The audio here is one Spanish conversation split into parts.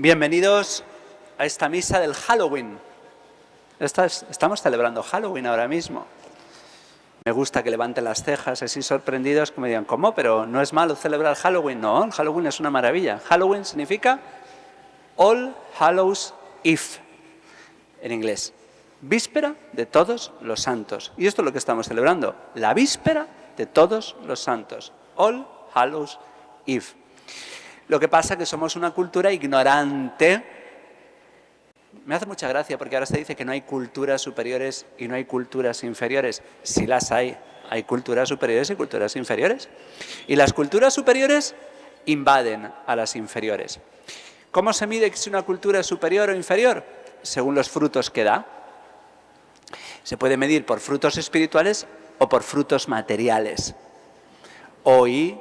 Bienvenidos a esta misa del Halloween. Estamos celebrando Halloween ahora mismo. Me gusta que levanten las cejas así sorprendidos, que me digan, ¿cómo? Pero no es malo celebrar Halloween. No, el Halloween es una maravilla. Halloween significa All Hallows Eve, en inglés. Víspera de todos los santos. Y esto es lo que estamos celebrando, la víspera de todos los santos. All Hallows Eve. Lo que pasa es que somos una cultura ignorante. Me hace mucha gracia porque ahora se dice que no hay culturas superiores y no hay culturas inferiores. Sí las hay. Hay culturas superiores y culturas inferiores. Y las culturas superiores invaden a las inferiores. ¿Cómo se mide si una cultura es superior o inferior? Según los frutos que da. Se puede medir por frutos espirituales o por frutos materiales. Hoy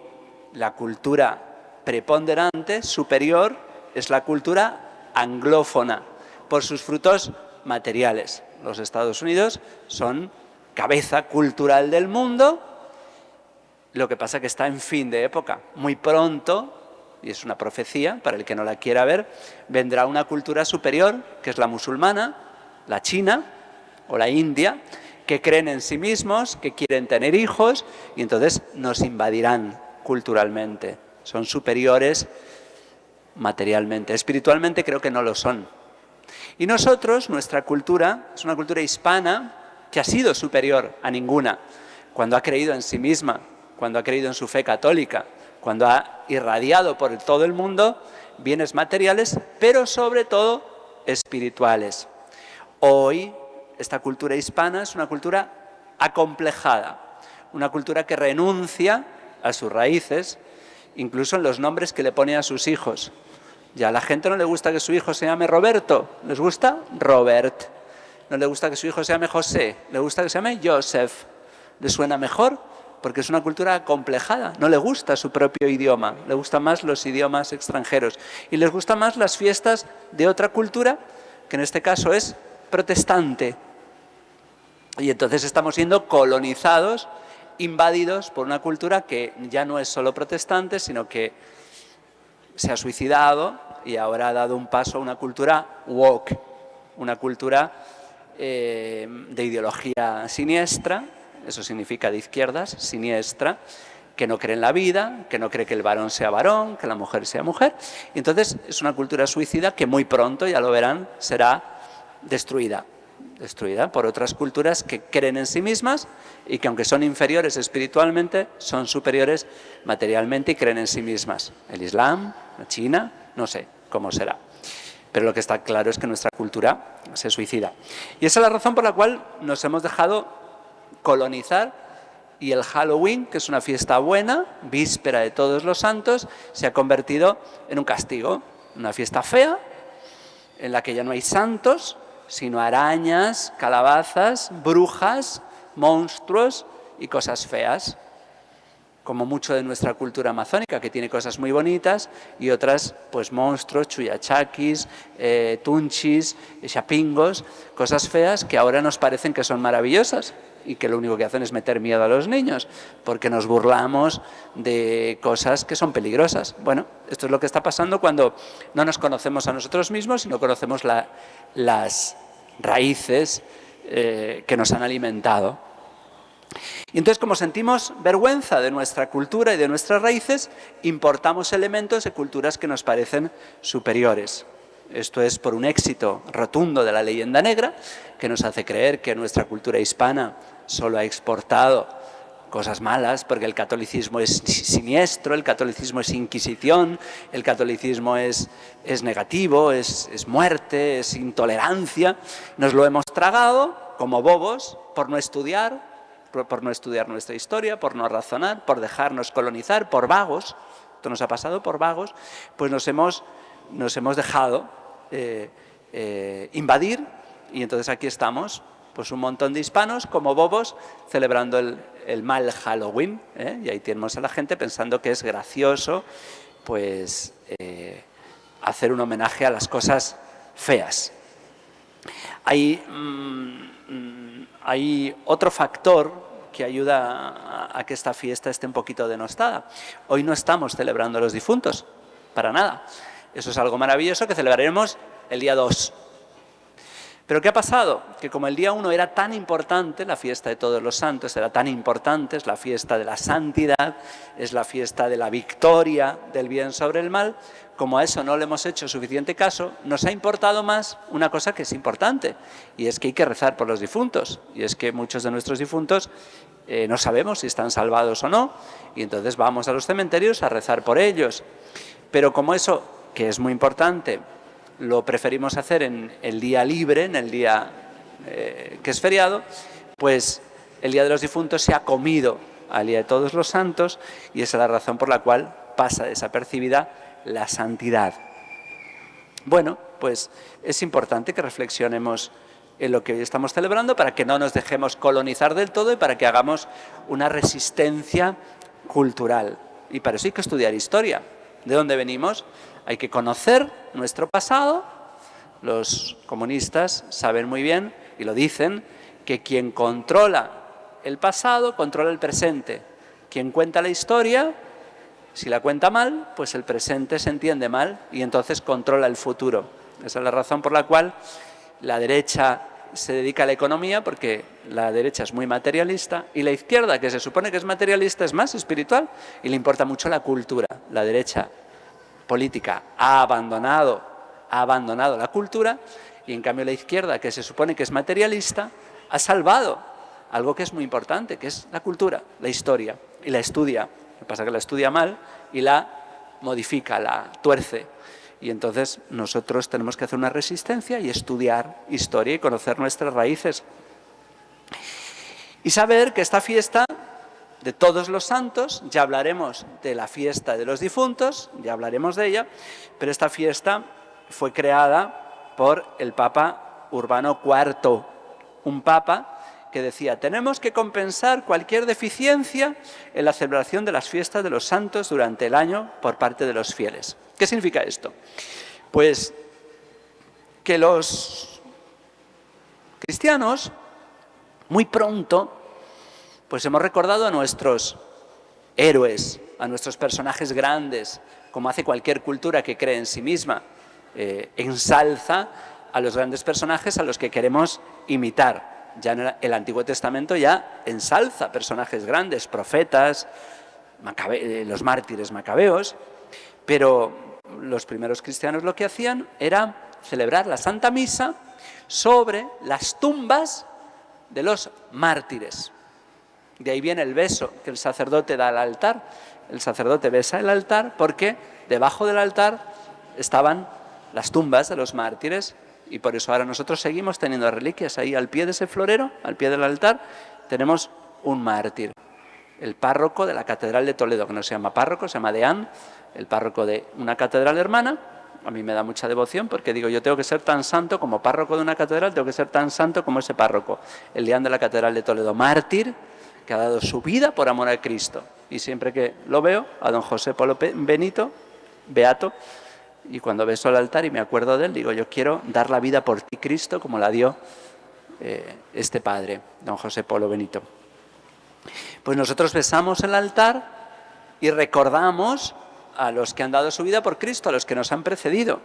la cultura preponderante, superior, es la cultura anglófona, por sus frutos materiales. Los Estados Unidos son cabeza cultural del mundo, lo que pasa es que está en fin de época. Muy pronto, y es una profecía para el que no la quiera ver, vendrá una cultura superior, que es la musulmana, la china o la india, que creen en sí mismos, que quieren tener hijos, y entonces nos invadirán culturalmente. Son superiores materialmente. Espiritualmente creo que no lo son. Y nosotros, nuestra cultura, es una cultura hispana que ha sido superior a ninguna. Cuando ha creído en sí misma, cuando ha creído en su fe católica, cuando ha irradiado por todo el mundo bienes materiales, pero sobre todo espirituales. Hoy, esta cultura hispana es una cultura acomplejada, una cultura que renuncia a sus raíces, incluso en los nombres que le pone a sus hijos. Ya a la gente no le gusta que su hijo se llame Roberto, les gusta Robert. No le gusta que su hijo se llame José, le gusta que se llame Joseph. Le suena mejor porque es una cultura acomplejada. No le gusta su propio idioma, le gustan más los idiomas extranjeros. Y les gustan más las fiestas de otra cultura, que en este caso es protestante. Y entonces estamos siendo colonizados, invadidos por una cultura que ya no es solo protestante, sino que se ha suicidado y ahora ha dado un paso a una cultura woke, una cultura de ideología siniestra, eso significa de izquierdas, siniestra, que no cree en la vida, que no cree que el varón sea varón, que la mujer sea mujer. Y entonces es una cultura suicida que muy pronto, ya lo verán, será destruida por otras culturas que creen en sí mismas y que aunque son inferiores espiritualmente, son superiores materialmente y creen en sí mismas. El Islam, la China, no sé cómo será. Pero lo que está claro es que nuestra cultura se suicida. Y esa es la razón por la cual nos hemos dejado colonizar y el Halloween, que es una fiesta buena, víspera de todos los santos, se ha convertido en un castigo, una fiesta fea en la que ya no hay santos, sino arañas, calabazas, brujas, monstruos y cosas feas, como mucho de nuestra cultura amazónica, que tiene cosas muy bonitas, y otras, pues monstruos, chuyachaquis, tunchis, chapingos, cosas feas que ahora nos parecen que son maravillosas y que lo único que hacen es meter miedo a los niños, porque nos burlamos de cosas que son peligrosas. Bueno, esto es lo que está pasando cuando no nos conocemos a nosotros mismos, sino conocemos las raíces que nos han alimentado. Y entonces, como sentimos vergüenza de nuestra cultura y de nuestras raíces, importamos elementos de culturas que nos parecen superiores. Esto es por un éxito rotundo de la leyenda negra, que nos hace creer que nuestra cultura hispana solo ha exportado cosas malas, porque el catolicismo es siniestro, el catolicismo es inquisición, el catolicismo es negativo, es muerte, es intolerancia. Nos lo hemos tragado como bobos por no estudiar nuestra historia, por no razonar, por dejarnos colonizar, por vagos. Esto nos ha pasado por vagos, pues nos hemos dejado invadir, y entonces aquí estamos, pues un montón de hispanos como bobos celebrando el mal Halloween, y ahí tenemos a la gente pensando que es gracioso pues hacer un homenaje a las cosas feas. Hay otro factor que ayuda a que esta fiesta esté un poquito denostada. Hoy no estamos celebrando a los difuntos, para nada. Eso es algo maravilloso que celebraremos el día 2. Pero ¿qué ha pasado? Que como el día 1 era tan importante, la fiesta de todos los santos era tan importante, es la fiesta de la santidad, es la fiesta de la victoria del bien sobre el mal, como a eso no le hemos hecho suficiente caso, nos ha importado más una cosa que es importante, y es que hay que rezar por los difuntos, y es que muchos de nuestros difuntos no sabemos si están salvados o no, y entonces vamos a los cementerios a rezar por ellos. Pero como eso, que es muy importante, lo preferimos hacer en el día libre, en el día que es feriado, pues el Día de los Difuntos se ha comido al Día de Todos los Santos y esa es la razón por la cual pasa desapercibida la santidad. Bueno, pues es importante que reflexionemos en lo que hoy estamos celebrando para que no nos dejemos colonizar del todo y para que hagamos una resistencia cultural. Y para eso hay que estudiar historia. ¿De dónde venimos? Hay que conocer nuestro pasado. Los comunistas saben muy bien, y lo dicen, que quien controla el pasado, controla el presente. Quien cuenta la historia, si la cuenta mal, pues el presente se entiende mal y entonces controla el futuro. Esa es la razón por la cual la derecha se dedica a la economía, porque la derecha es muy materialista, y la izquierda, que se supone que es materialista, es más espiritual y le importa mucho la cultura. La derecha política ha abandonado la cultura y en cambio la izquierda, que se supone que es materialista, ha salvado algo que es muy importante, que es la cultura, la historia, y la estudia. Lo que pasa es que la estudia mal y la modifica, la tuerce. Y entonces nosotros tenemos que hacer una resistencia y estudiar historia y conocer nuestras raíces. Y saber que esta fiesta de todos los santos, ya hablaremos de la fiesta de los difuntos, ya hablaremos de ella, pero esta fiesta fue creada por el Papa Urbano IV, un papa que decía: tenemos que compensar cualquier deficiencia en la celebración de las fiestas de los santos durante el año por parte de los fieles. ¿Qué significa esto? Pues que los cristianos muy pronto pues hemos recordado a nuestros héroes, a nuestros personajes grandes, como hace cualquier cultura que cree en sí misma. Ensalza a los grandes personajes a los que queremos imitar. Ya en el Antiguo Testamento ya ensalza personajes grandes, profetas, los mártires macabeos, pero los primeros cristianos lo que hacían era celebrar la Santa Misa sobre las tumbas de los mártires. De ahí viene el beso que el sacerdote da al altar. El sacerdote besa el altar porque debajo del altar estaban las tumbas de los mártires, y por eso ahora nosotros seguimos teniendo reliquias ahí al pie de ese florero, al pie del altar, tenemos un mártir. El párroco de la Catedral de Toledo, que no se llama párroco, se llama deán, el párroco de una catedral hermana. A mí me da mucha devoción porque digo, yo tengo que ser tan santo como párroco de una catedral, tengo que ser tan santo como ese párroco, el deán de la Catedral de Toledo, mártir, que ha dado su vida por amor a Cristo. Y siempre que lo veo, a don José Polo Benito, beato, y cuando beso el altar y me acuerdo de él, digo, yo quiero dar la vida por ti, Cristo, como la dio este padre, don José Polo Benito. Pues nosotros besamos el altar y recordamos a los que han dado su vida por Cristo, a los que nos han precedido,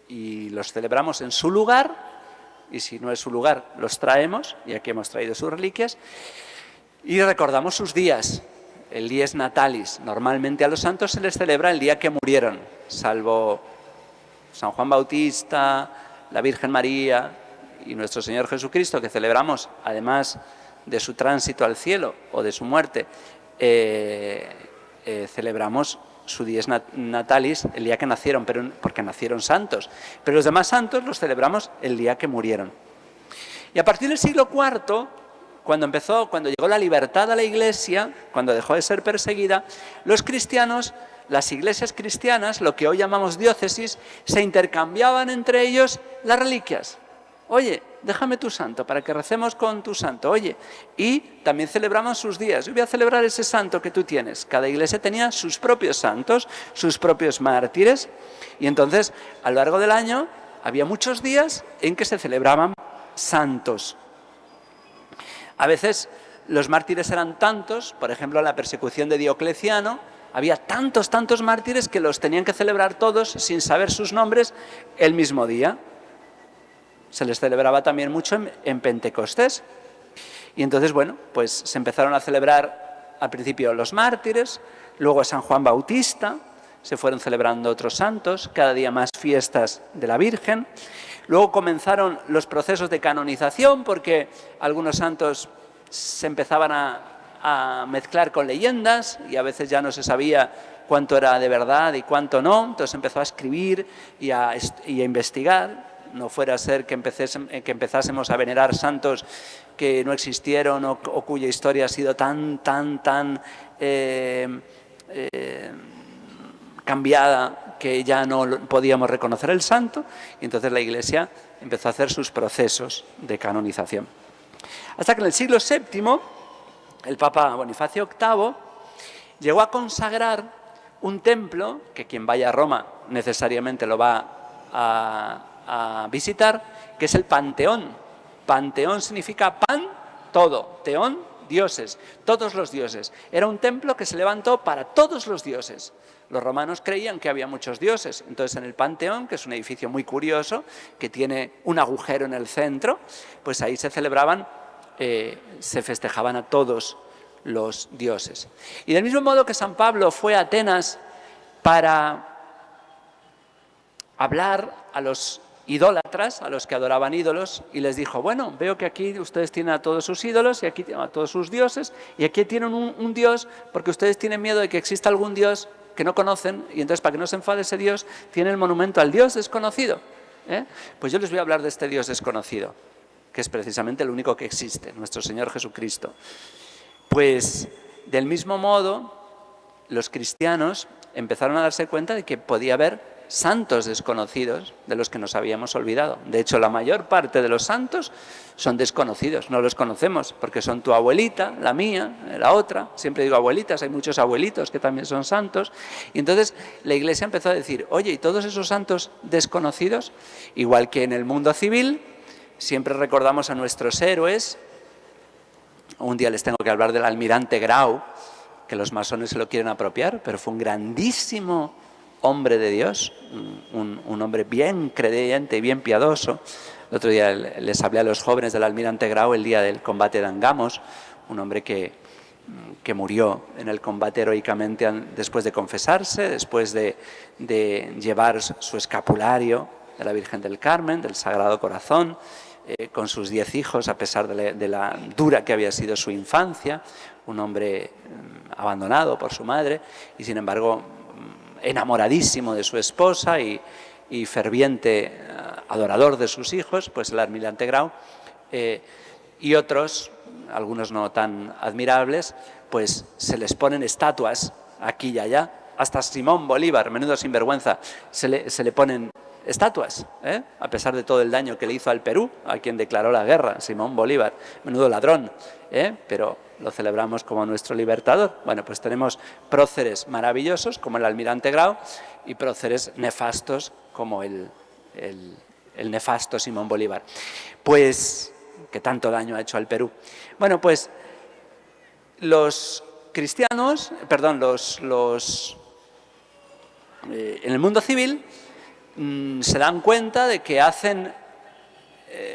y los celebramos en su lugar, y si no es su lugar, los traemos, y aquí hemos traído sus reliquias, y recordamos sus días. El dies natalis. Normalmente a los santos se les celebra el día que murieron, salvo San Juan Bautista, la Virgen María y nuestro Señor Jesucristo, que celebramos, además de su tránsito al cielo o de su muerte, celebramos su dies natalis el día que nacieron, pero porque nacieron santos. Pero los demás santos los celebramos el día que murieron. Y a partir del siglo IV, cuando llegó la libertad a la Iglesia, cuando dejó de ser perseguida, los cristianos, las iglesias cristianas, lo que hoy llamamos diócesis, se intercambiaban entre ellos las reliquias. Oye, déjame tu santo para que recemos con tu santo. Oye, y también celebraban sus días. Yo voy a celebrar ese santo que tú tienes. Cada iglesia tenía sus propios santos, sus propios mártires, y entonces a lo largo del año había muchos días en que se celebraban santos. A veces los mártires eran tantos, por ejemplo, la persecución de Diocleciano, había tantos mártires que los tenían que celebrar todos sin saber sus nombres el mismo día. Se les celebraba también mucho en Pentecostés. Y entonces, bueno, pues se empezaron a celebrar al principio los mártires, luego a San Juan Bautista, se fueron celebrando otros santos, cada día más fiestas de la Virgen. Luego comenzaron los procesos de canonización porque algunos santos se empezaban a mezclar con leyendas y a veces ya no se sabía cuánto era de verdad y cuánto no. Entonces empezó a escribir y a investigar. No fuera a ser que empezásemos a venerar santos que no existieron o cuya historia ha sido tan cambiada que ya no podíamos reconocer el santo, y entonces la Iglesia empezó a hacer sus procesos de canonización. Hasta que en el siglo VII, el Papa Bonifacio VIII llegó a consagrar un templo, que quien vaya a Roma necesariamente lo va a visitar, que es el Panteón. Panteón significa pan, todo, teón, dioses, todos los dioses. Era un templo que se levantó para todos los dioses. Los romanos creían que había muchos dioses, entonces en el Panteón, que es un edificio muy curioso, que tiene un agujero en el centro, pues ahí se celebraban, se festejaban a todos los dioses. Y del mismo modo que San Pablo fue a Atenas para hablar a los idólatras, a los que adoraban ídolos, y les dijo, bueno, veo que aquí ustedes tienen a todos sus ídolos y aquí tienen a todos sus dioses, y aquí tienen un dios porque ustedes tienen miedo de que exista algún dios que no conocen, y entonces para que no se enfade ese dios, tienen el monumento al dios desconocido. Pues yo les voy a hablar de este dios desconocido, que es precisamente el único que existe, nuestro Señor Jesucristo. Pues del mismo modo, los cristianos empezaron a darse cuenta de que podía haber santos desconocidos de los que nos habíamos olvidado. De hecho, la mayor parte de los santos son desconocidos, no los conocemos, porque son tu abuelita, la mía, la otra. Siempre digo abuelitas, hay muchos abuelitos que también son santos. Y entonces la Iglesia empezó a decir, oye, ¿y todos esos santos desconocidos? Igual que en el mundo civil, siempre recordamos a nuestros héroes. Un día les tengo que hablar del almirante Grau, que los masones se lo quieren apropiar, pero fue un grandísimo hombre de Dios, un hombre bien creyente y bien piadoso. El otro día les hablé a los jóvenes del almirante Grau el día del combate de Angamos, un hombre que murió en el combate heroicamente después de confesarse, después de llevar su escapulario de la Virgen del Carmen, del Sagrado Corazón, con sus 10 hijos, a pesar de la dura que había sido su infancia, un hombre abandonado por su madre y sin embargo enamoradísimo de su esposa y ferviente adorador de sus hijos, pues el almirante Grau, y otros, algunos no tan admirables, pues se les ponen estatuas aquí y allá. Hasta Simón Bolívar, menudo sinvergüenza, se le ponen estatuas, a pesar de todo el daño que le hizo al Perú, a quien declaró la guerra, Simón Bolívar, menudo ladrón, pero lo celebramos como nuestro libertador. Bueno, pues tenemos próceres maravillosos como el almirante Grau y próceres nefastos como el nefasto Simón Bolívar, pues que tanto daño ha hecho al Perú. Bueno, pues los cristianos, perdón, en el mundo civil se dan cuenta de que hacen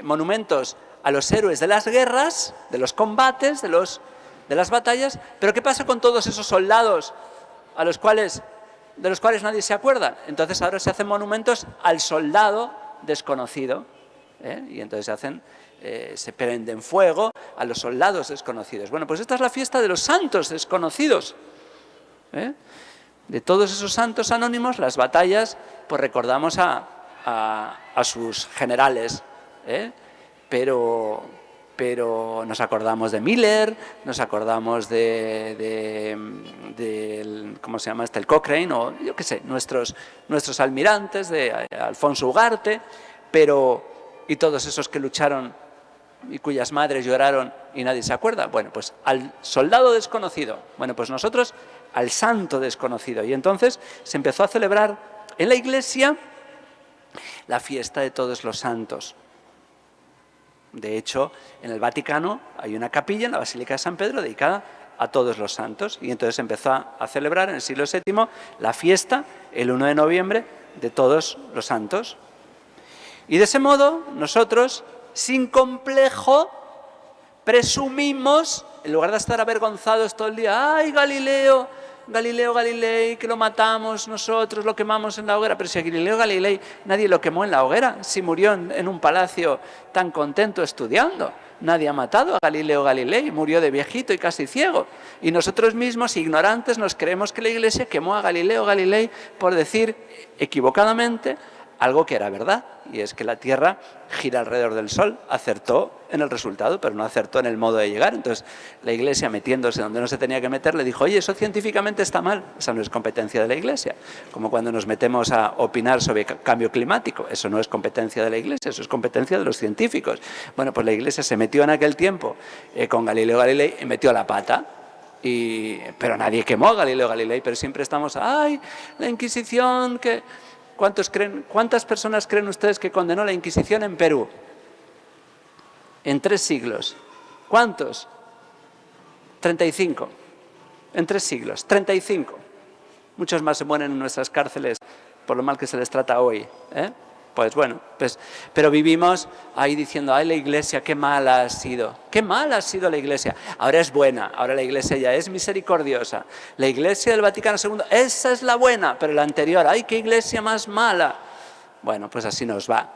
monumentos a los héroes de las guerras, de los combates, de las batallas, pero ¿qué pasa con todos esos soldados de los cuales nadie se acuerda? Entonces ahora se hacen monumentos al soldado desconocido, y entonces se prenden fuego a los soldados desconocidos. Bueno, pues esta es la fiesta de los santos desconocidos. De todos esos santos anónimos, las batallas, pues recordamos a sus generales, pero nos acordamos de Miller, nos acordamos de ¿cómo se llama este? El Cochrane, o yo qué sé, nuestros almirantes, de Alfonso Ugarte, y todos esos que lucharon y cuyas madres lloraron y nadie se acuerda. Bueno, pues al soldado desconocido, bueno, pues nosotros al santo desconocido. Y entonces se empezó a celebrar en la Iglesia la fiesta de todos los santos. De hecho, en el Vaticano hay una capilla en la Basílica de San Pedro dedicada a todos los santos. Y entonces empezó a celebrar en el siglo VII la fiesta, el 1 de noviembre, de todos los santos. Y de ese modo nosotros, sin complejo, presumimos, en lugar de estar avergonzados todo el día, ¡ay, Galileo! Galileo Galilei, que lo matamos nosotros, lo quemamos en la hoguera. Pero si a Galileo Galilei nadie lo quemó en la hoguera, si murió en un palacio tan contento estudiando. Nadie ha matado a Galileo Galilei, murió de viejito y casi ciego. Y nosotros mismos, ignorantes, nos creemos que la Iglesia quemó a Galileo Galilei por decir equivocadamente algo que era verdad, y es que la Tierra gira alrededor del Sol. Acertó en el resultado, pero no acertó en el modo de llegar. Entonces la Iglesia, metiéndose donde no se tenía que meter, le dijo, oye, eso científicamente está mal, esa no es competencia de la Iglesia. Como cuando nos metemos a opinar sobre cambio climático, eso no es competencia de la Iglesia, eso es competencia de los científicos. Bueno, pues la Iglesia se metió en aquel tiempo con Galileo Galilei y metió la pata. Pero nadie quemó a Galileo Galilei, pero siempre estamos, ¡ay, la Inquisición! ¿Cuántas personas creen ustedes que condenó la Inquisición en Perú? En 3 siglos. ¿Cuántos? 35. En 3 siglos. 35. Muchos más se mueren en nuestras cárceles por lo mal que se les trata hoy, ¿eh? Pues bueno, pero vivimos ahí diciendo, ay, la Iglesia, qué mala ha sido. Qué mala ha sido la Iglesia. Ahora es buena, ahora la Iglesia ya es misericordiosa. La Iglesia del Vaticano II, esa es la buena, pero la anterior, ay, qué Iglesia más mala. Bueno, pues así nos va,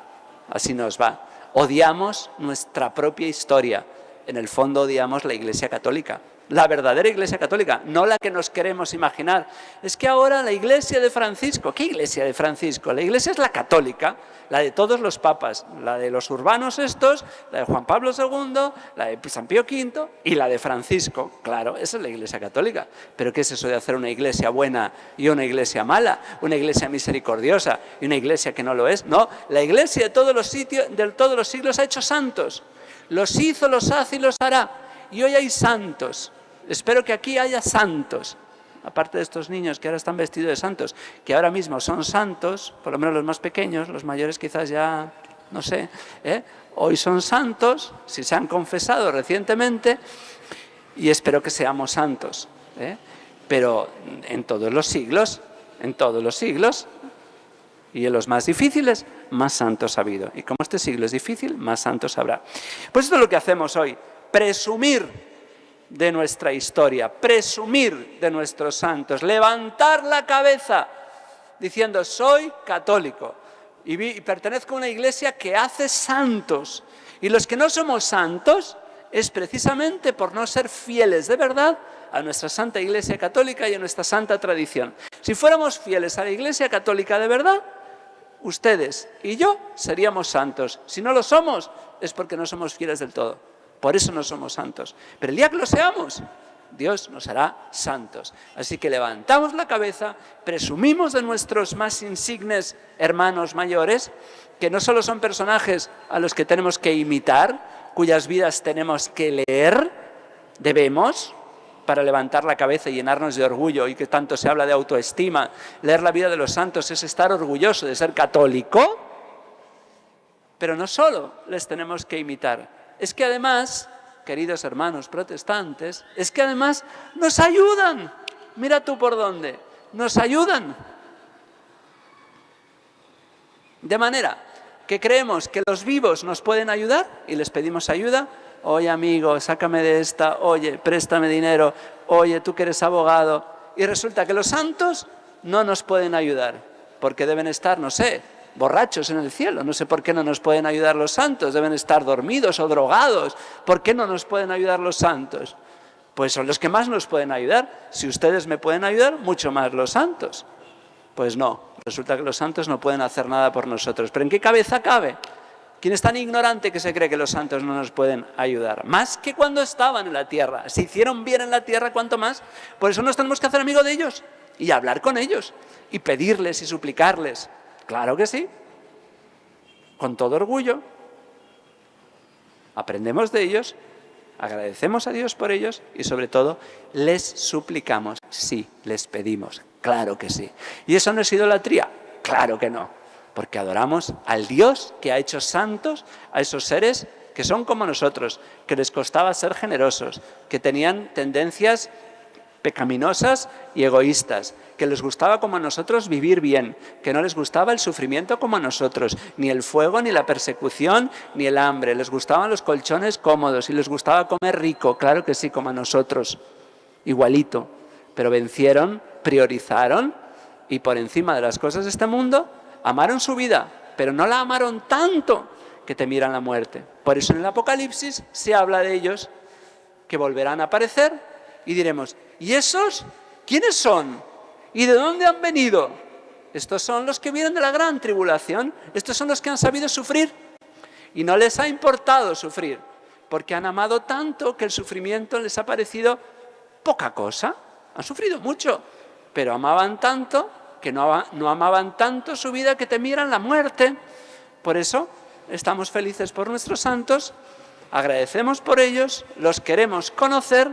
así nos va. Odiamos nuestra propia historia. En el fondo odiamos la Iglesia Católica. La verdadera Iglesia Católica, no la que nos queremos imaginar. Es que ahora la Iglesia de Francisco, ¿qué Iglesia de Francisco? La Iglesia es la católica, la de todos los papas, la de los urbanos estos, la de Juan Pablo II, la de San Pío V y la de Francisco. Claro, esa es la Iglesia Católica. Pero ¿qué es eso de hacer una Iglesia buena y una Iglesia mala? Una Iglesia misericordiosa y una Iglesia que no lo es. No, la Iglesia de todos los siglos ha hecho santos. Los hizo, los hace y los hará. Y hoy hay santos. Espero que aquí haya santos, aparte de estos niños que ahora están vestidos de santos, que ahora mismo son santos, por lo menos los más pequeños, los mayores quizás ya, no sé, hoy son santos, si se han confesado recientemente, y espero que seamos santos, pero en todos los siglos, y en los más difíciles, más santos ha habido. Y como este siglo es difícil, más santos habrá. Pues esto es lo que hacemos hoy, presumir de nuestra historia, presumir de nuestros santos, levantar la cabeza diciendo soy católico y pertenezco a una iglesia que hace santos. Y los que no somos santos es precisamente por no ser fieles de verdad a nuestra Santa Iglesia Católica y a nuestra santa tradición. Si fuéramos fieles a la Iglesia Católica de verdad, ustedes y yo seríamos santos. Si no lo somos, es porque no somos fieles del todo. Por eso no somos santos. Pero el día que lo seamos, Dios nos hará santos. Así que levantamos la cabeza, presumimos de nuestros más insignes hermanos mayores, que no solo son personajes a los que tenemos que imitar, cuyas vidas tenemos que leer, debemos, para levantar la cabeza y llenarnos de orgullo, y que tanto se habla de autoestima. Leer la vida de los santos es estar orgulloso de ser católico, pero no solo les tenemos que imitar. Es que además, queridos hermanos protestantes, es que además nos ayudan. Mira tú por dónde. Nos ayudan. De manera que creemos que los vivos nos pueden ayudar y les pedimos ayuda. Oye, amigo, sácame de esta. Oye, préstame dinero. Oye, tú que eres abogado. Y resulta que los santos no nos pueden ayudar porque deben estar, no sé, borrachos en el cielo. No sé por qué no nos pueden ayudar los santos. Deben estar dormidos o drogados. ¿Por qué no nos pueden ayudar los santos? Pues son los que más nos pueden ayudar. Si ustedes me pueden ayudar, mucho más los santos. Pues no. Resulta que los santos no pueden hacer nada por nosotros. ¿Pero en qué cabeza cabe? ¿Quién es tan ignorante que se cree que los santos no nos pueden ayudar? Más que cuando estaban en la tierra. Si hicieron bien en la tierra, ¿cuánto más? Por eso nos tenemos que hacer amigos de ellos y hablar con ellos y pedirles y suplicarles. Claro que sí, con todo orgullo. Aprendemos de ellos, agradecemos a Dios por ellos y sobre todo les suplicamos. Sí, les pedimos, claro que sí. ¿Y eso no es idolatría? Claro que no, porque adoramos al Dios que ha hecho santos a esos seres que son como nosotros, que les costaba ser generosos, que tenían tendencias pecaminosas y egoístas, que les gustaba como a nosotros vivir bien, que no les gustaba el sufrimiento como a nosotros, ni el fuego, ni la persecución, ni el hambre. Les gustaban los colchones cómodos y les gustaba comer rico, claro que sí, como a nosotros, igualito. Pero vencieron, priorizaron y por encima de las cosas de este mundo, amaron su vida, pero no la amaron tanto que temieran la muerte. Por eso en el Apocalipsis se habla de ellos que volverán a aparecer y diremos, ¿y esos quiénes son? ¿Y de dónde han venido? Estos son los que vienen de la gran tribulación, estos son los que han sabido sufrir y no les ha importado sufrir, porque han amado tanto que el sufrimiento les ha parecido poca cosa. Han sufrido mucho, pero amaban tanto que no amaban tanto su vida que temieran la muerte. Por eso estamos felices por nuestros santos, agradecemos por ellos, los queremos conocer,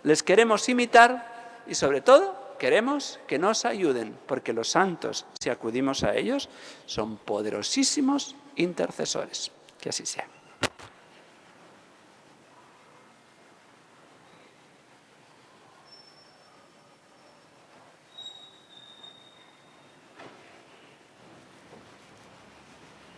les queremos imitar y sobre todo queremos que nos ayuden, porque los santos, si acudimos a ellos, son poderosísimos intercesores. Que así sea.